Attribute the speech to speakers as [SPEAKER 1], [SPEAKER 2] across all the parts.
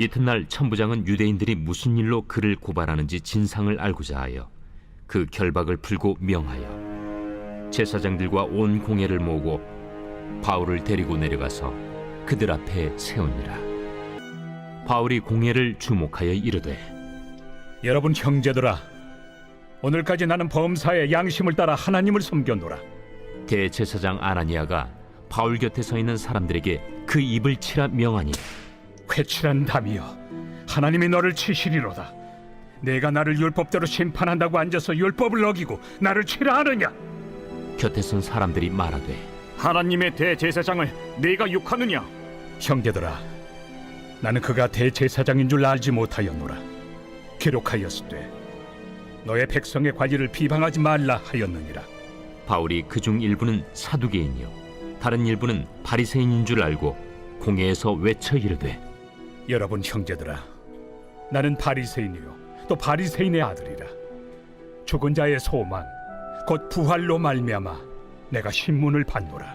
[SPEAKER 1] 이튿날 천부장은 유대인들이 무슨 일로 그를 고발하는지 진상을 알고자 하여 그 결박을 풀고 명하여 제사장들과 온 공회를 모으고 바울을 데리고 내려가서 그들 앞에 세우니라. 바울이 공회를 주목하여 이르되,
[SPEAKER 2] 여러분 형제들아, 오늘까지 나는 범사의 양심을 따라 하나님을 섬겼노라.
[SPEAKER 1] 대제사장 아나니아가 바울 곁에 서 있는 사람들에게 그 입을 치라 명하니,
[SPEAKER 2] 회칠한 담이여, 하나님이 너를 치시리로다. 내가 나를 율법대로 심판한다고 앉아서 율법을 어기고 나를 치라 하느냐?
[SPEAKER 1] 곁에 선 사람들이 말하되,
[SPEAKER 3] 하나님의 대제사장을 네가 욕하느냐?
[SPEAKER 2] 형제들아, 나는 그가 대제사장인 줄 알지 못하였노라. 기록하였으되 너의 백성의 관리를 비방하지 말라 하였느니라.
[SPEAKER 1] 바울이 그중 일부는 사두개인이요 다른 일부는 바리새인인 줄 알고 공회에서 외쳐 이르되,
[SPEAKER 2] 여러분 형제들아, 나는 바리새인이요 또 바리새인의 아들이라. 죽은 자의 소망 곧 부활로 말미암아 내가 신문을 받노라.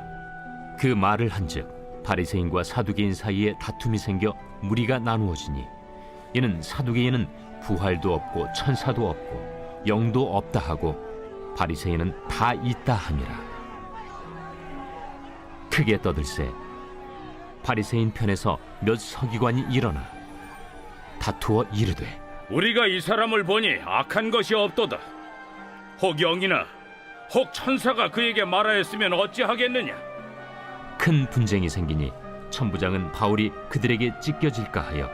[SPEAKER 1] 그 말을 한즉 바리새인과 사두개인 사이에 다툼이 생겨 무리가 나누어지니, 이는 사두개인은 부활도 없고 천사도 없고 영도 없다 하고 바리새인은 다 있다 함이라. 크게 떠들세 바리새인 편에서 몇 서기관이 일어나 다투어 이르되,
[SPEAKER 3] 우리가 이 사람을 보니 악한 것이 없도다. 혹 영이나 혹 천사가 그에게 말하였으면 어찌하겠느냐?
[SPEAKER 1] 큰 분쟁이 생기니 천부장은 바울이 그들에게 찢겨질까 하여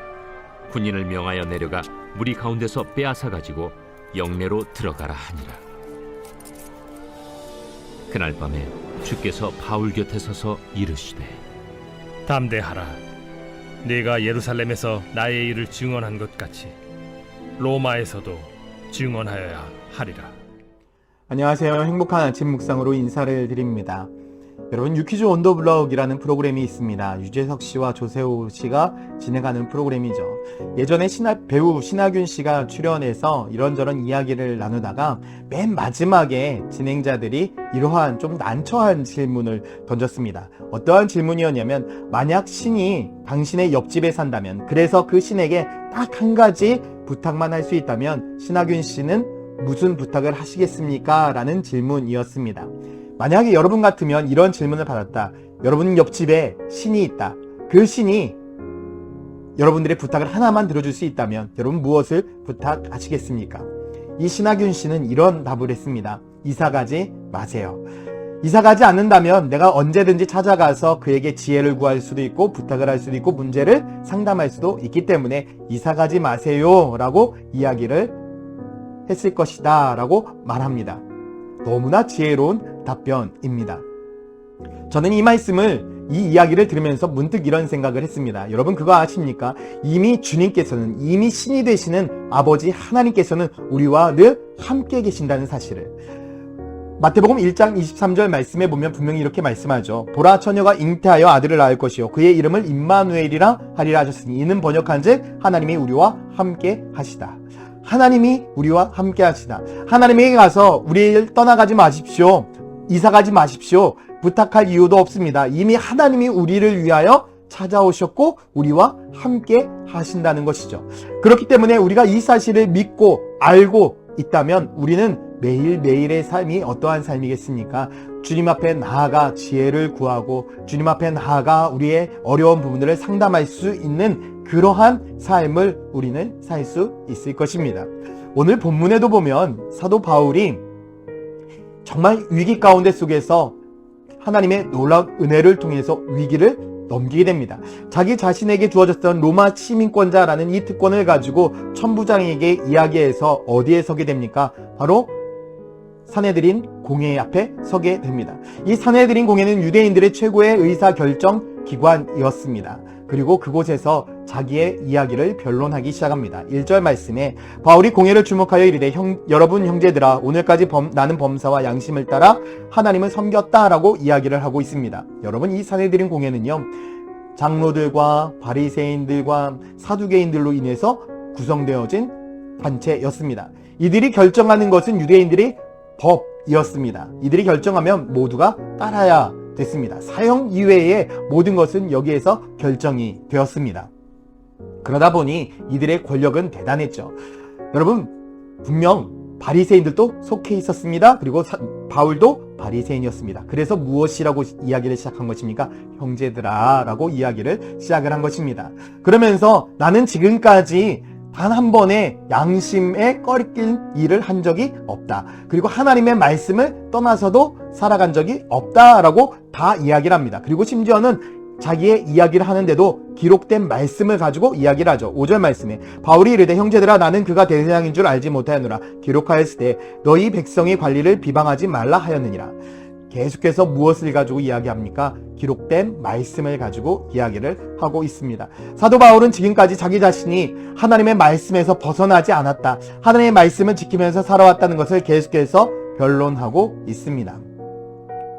[SPEAKER 1] 군인을 명하여 내려가 무리 가운데서 빼앗아 가지고 영내로 들어가라 하니라. 그날 밤에 주께서 바울 곁에 서서 이르시되,
[SPEAKER 4] 담대하라. 네가 예루살렘에서 나의 일을 증언한 것 같이 로마에서도 증언하여야 하리라.
[SPEAKER 5] 안녕하세요. 행복한 아침 묵상으로 인사를 드립니다. 여러분, 유퀴즈 온더블럭이라는 프로그램이 있습니다. 유재석 씨와 조세호 씨가 진행하는 프로그램이죠. 예전에 배우 신하균 씨가 출연해서 이런저런 이야기를 나누다가 맨 마지막에 진행자들이 이러한 좀 난처한 질문을 던졌습니다. 어떠한 질문이었냐면, 만약 신이 당신의 옆집에 산다면, 그래서 그 신에게 딱 한 가지 부탁만 할 수 있다면 신하균 씨는 무슨 부탁을 하시겠습니까? 라는 질문이었습니다. 만약에 여러분 같으면 이런 질문을 받았다. 여러분 옆집에 신이 있다. 그 신이 여러분들의 부탁을 하나만 들어줄 수 있다면 여러분 무엇을 부탁하시겠습니까? 이 신하균 씨는 이런 답을 했습니다. 이사가지 마세요. 이사가지 않는다면 내가 언제든지 찾아가서 그에게 지혜를 구할 수도 있고 부탁을 할 수도 있고 문제를 상담할 수도 있기 때문에 이사가지 마세요 라고 이야기를 했을 것이다 라고 말합니다. 너무나 지혜로운 답변입니다. 저는 이 이야기를 들으면서 문득 이런 생각을 했습니다. 여러분 그거 아십니까? 이미 주님께서는, 이미 신이 되시는 아버지 하나님께서는 우리와 늘 함께 계신다는 사실을, 마태복음 1장 23절 말씀에 보면 분명히 이렇게 말씀하죠. 보라, 처녀가 잉태하여 아들을 낳을 것이요 그의 이름을 임마누엘이라 하리라 하셨으니, 이는 번역한즉 하나님이 우리와 함께 하시다. 하나님이 우리와 함께 하시다. 하나님에게 가서 우리를 떠나가지 마십시오, 이사가지 마십시오 부탁할 이유도 없습니다. 이미 하나님이 우리를 위하여 찾아오셨고 우리와 함께 하신다는 것이죠. 그렇기 때문에 우리가 이 사실을 믿고 알고 있다면 우리는 매일매일의 삶이 어떠한 삶이겠습니까? 주님 앞에 나아가 지혜를 구하고 주님 앞에 나아가 우리의 어려운 부분들을 상담할 수 있는 그러한 삶을 우리는 살 수 있을 것입니다. 오늘 본문에도 보면 사도 바울이 정말 위기 가운데 속에서 하나님의 놀라운 은혜를 통해서 위기를 넘기게 됩니다. 자기 자신에게 주어졌던 로마 시민권자라는 이 특권을 가지고 천부장에게 이야기해서 어디에 서게 됩니까? 바로 산헤드린 공회 앞에 서게 됩니다. 이 산헤드린 공회는 유대인들의 최고의 의사결정 기관이었습니다. 그리고 그곳에서 자기의 이야기를 변론하기 시작합니다. 1절 말씀에 바울이 공회를 주목하여 이르되, 여러분 형제들아, 오늘까지 나는 범사와 양심을 따라 하나님을 섬겼다라고 이야기를 하고 있습니다. 여러분, 이 산헤드린 공회는요, 장로들과 바리새인들과 사두개인들로 인해서 구성되어진 단체였습니다. 이들이 결정하는 것은 유대인들의 법이었습니다. 이들이 결정하면 모두가 따라야 됐습니다. 사형 이외의 모든 것은 여기에서 결정이 되었습니다. 그러다 보니 이들의 권력은 대단했죠. 여러분, 분명 바리새인들도 속해 있었습니다. 그리고 바울도 바리새인이었습니다. 그래서 무엇이라고 이야기를 시작한 것입니까? 형제들아 라고 이야기를 시작을 한 것입니다. 그러면서 나는 지금까지 단 한 번의 양심에 꺼리낀 일을 한 적이 없다. 그리고 하나님의 말씀을 떠나서도 살아간 적이 없다라고 다 이야기를 합니다. 그리고 심지어는 자기의 이야기를 하는데도 기록된 말씀을 가지고 이야기를 하죠. 5절 말씀에 바울이 이르되 형제들아 나는 그가 대제사장인 줄 알지 못하였노라. 기록하였을 때 너희 백성의 관리를 비방하지 말라 하였느니라. 계속해서 무엇을 가지고 이야기합니까? 기록된 말씀을 가지고 이야기를 하고 있습니다. 사도 바울은 지금까지 자기 자신이 하나님의 말씀에서 벗어나지 않았다. 하나님의 말씀을 지키면서 살아왔다는 것을 계속해서 변론하고 있습니다.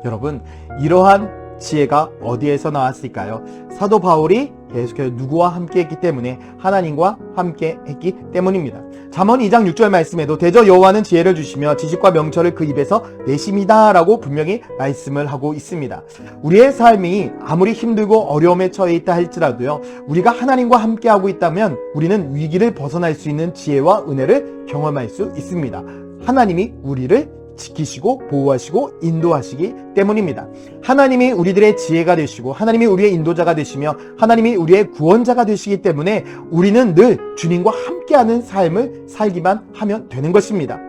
[SPEAKER 5] 여러분, 이러한 지혜가 어디에서 나왔을까요? 사도 바울이 계속해서 누구와 함께 했기 때문에, 하나님과 함께 했기 때문입니다. 잠언 2장 6절 말씀에도 대저 여호와는 지혜를 주시며 지식과 명철을 그 입에서 내십니다 라고 분명히 말씀을 하고 있습니다. 우리의 삶이 아무리 힘들고 어려움에 처해 있다 할지라도요, 우리가 하나님과 함께 하고 있다면 우리는 위기를 벗어날 수 있는 지혜와 은혜를 경험할 수 있습니다. 하나님이 우리를 지키시고 보호하시고 인도하시기 때문입니다. 하나님이 우리들의 지혜가 되시고 하나님이 우리의 인도자가 되시며 하나님이 우리의 구원자가 되시기 때문에 우리는 늘 주님과 함께하는 삶을 살기만 하면 되는 것입니다.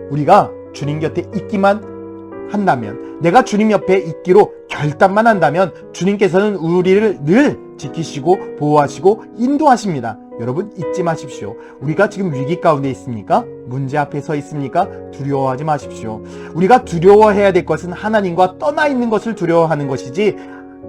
[SPEAKER 5] 우리가 주님 곁에 있기만 한다면, 내가 주님 옆에 있기로 결단만 한다면 주님께서는 우리를 늘 지키시고 보호하시고 인도하십니다. 여러분, 잊지 마십시오. 우리가 지금 위기 가운데 있습니까? 문제 앞에 서 있습니까? 두려워하지 마십시오. 우리가 두려워해야 될 것은 하나님과 떠나 있는 것을 두려워하는 것이지,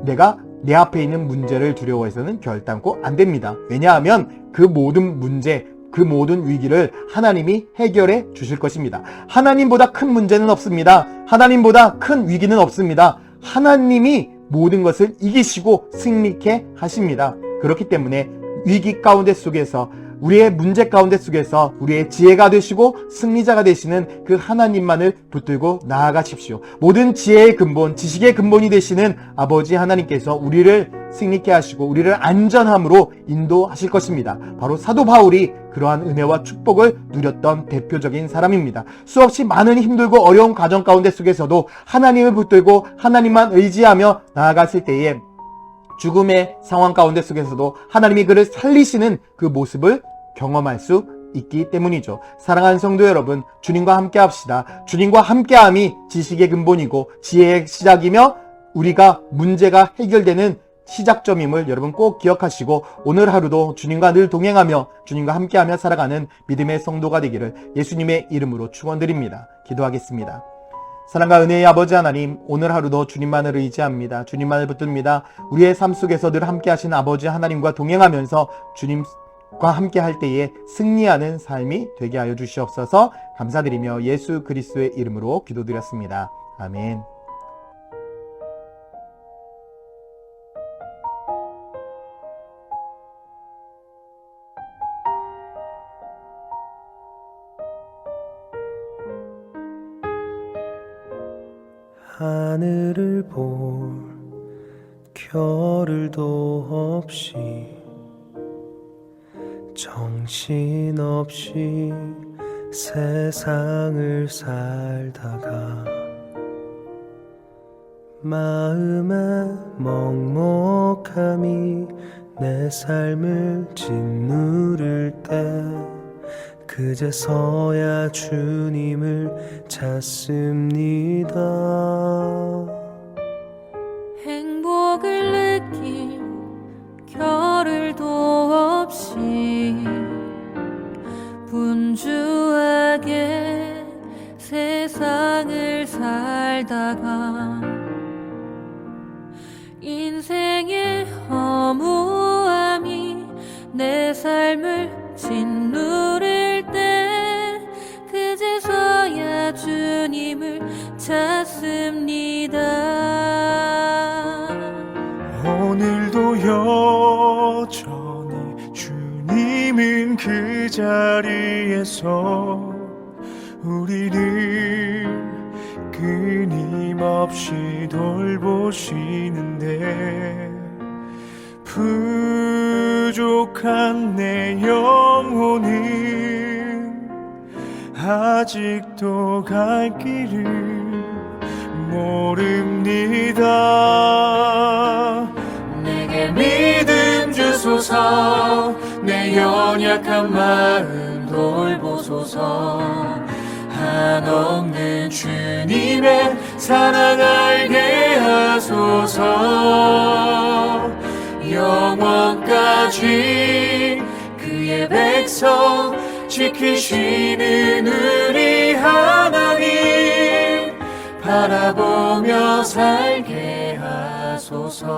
[SPEAKER 5] 내가 내 앞에 있는 문제를 두려워해서는 결단코 안 됩니다. 왜냐하면 그 모든 문제, 그 모든 위기를 하나님이 해결해 주실 것입니다. 하나님보다 큰 문제는 없습니다. 하나님보다 큰 위기는 없습니다. 하나님이 모든 것을 이기시고 승리케 하십니다. 그렇기 때문에 위기 가운데 속에서, 우리의 문제 가운데 속에서 우리의 지혜가 되시고 승리자가 되시는 그 하나님만을 붙들고 나아가십시오. 모든 지혜의 근본, 지식의 근본이 되시는 아버지 하나님께서 우리를 승리케 하시고 우리를 안전함으로 인도하실 것입니다. 바로 사도 바울이 그러한 은혜와 축복을 누렸던 대표적인 사람입니다. 수없이 많은 힘들고 어려운 과정 가운데 속에서도 하나님을 붙들고 하나님만 의지하며 나아갔을 때에 죽음의 상황 가운데 속에서도 하나님이 그를 살리시는 그 모습을 경험할 수 있기 때문이죠. 사랑하는 성도 여러분, 주님과 함께 합시다. 주님과 함께함이 지식의 근본이고 지혜의 시작이며 우리가 문제가 해결되는 시작점임을 여러분 꼭 기억하시고, 오늘 하루도 주님과 늘 동행하며 주님과 함께하며 살아가는 믿음의 성도가 되기를 예수님의 이름으로 축원드립니다. 기도하겠습니다. 사랑과 은혜의 아버지 하나님, 오늘 하루도 주님만을 의지합니다. 주님만을 붙듭니다. 우리의 삶 속에서 늘 함께 하신 아버지 하나님과 동행하면서 주님과 함께 할 때에 승리하는 삶이 되게 하여 주시옵소서. 감사드리며 예수 그리스도의 이름으로 기도드렸습니다. 아멘.
[SPEAKER 6] 하늘을 볼 겨를도 없이 정신없이 세상을 살다가 마음의 먹먹함이 내 삶을 짓누를 때 그제서야 주님을 찾습니다.
[SPEAKER 7] 행복을 느낄 겨를도 없이 분주하게 세상을 살다가 인생의 허무함이 내 삶을 짓누를 때 그제서야 주님을 찾습니다.
[SPEAKER 6] 오늘도 여전히 주님은 그 자리에서 우리를 끊임없이 돌보시는데 부족한 내 영혼은 아직도 갈 길을 모릅니다. 내게 믿음 주소서, 내 연약한 마음 돌보소서. 한없는 주님의 사랑 알게 하소서. 영원까지 그의 백성 지키시는 우리 하나님 바라보며 살게 하소서.